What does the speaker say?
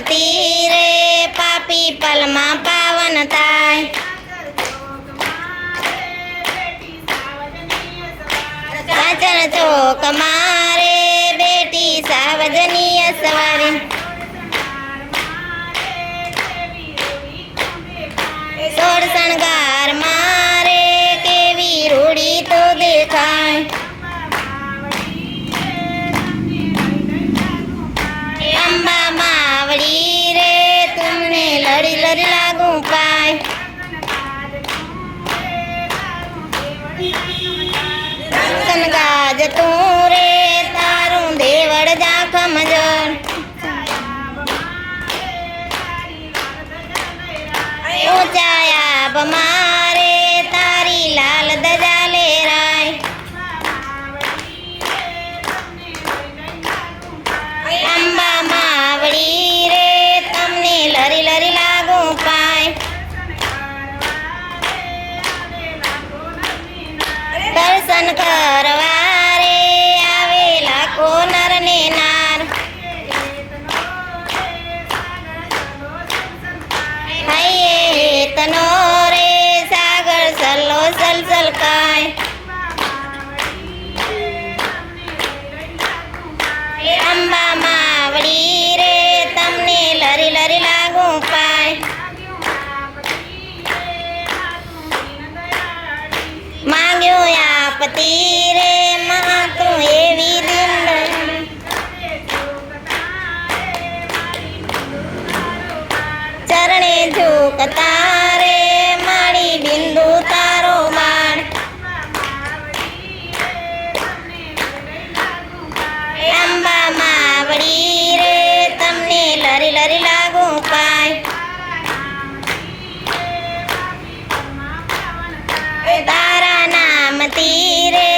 તીરે પાપી પલમાં પાવન થાય। સાચર ચોક મારે બેટી સાવજનીય સવારે। સોળ શણગાર મારે કેવી રૂડી તો દેખાય। અંબા માવડી રે તમને લડી લડી લાગુ પાય। ગાજ તું રે તારું દેવળ જાખમ જળ। ઊંચાયા મારે તારી લાલ ધજા લહેરાય। અંબા માવડી રે તમને લરી લરી લાગુ પાય। દર્શન કરવા રે આવેલા કો નર ને નાર। હૈયે હેતનો રે સાગર સલ્લો સલસલ કાય। અંબા માવડી રે તમને લરી લરી લાગુ પાય। માંગ્યું આપતી રે માં તું એવી દિલ। ચરણે ઝૂકતા રે મારી બિંદુ તારો બાણ। અંબા માવડી રે તમને લરી લરી લાગુ પાય। તારા નામ તીરે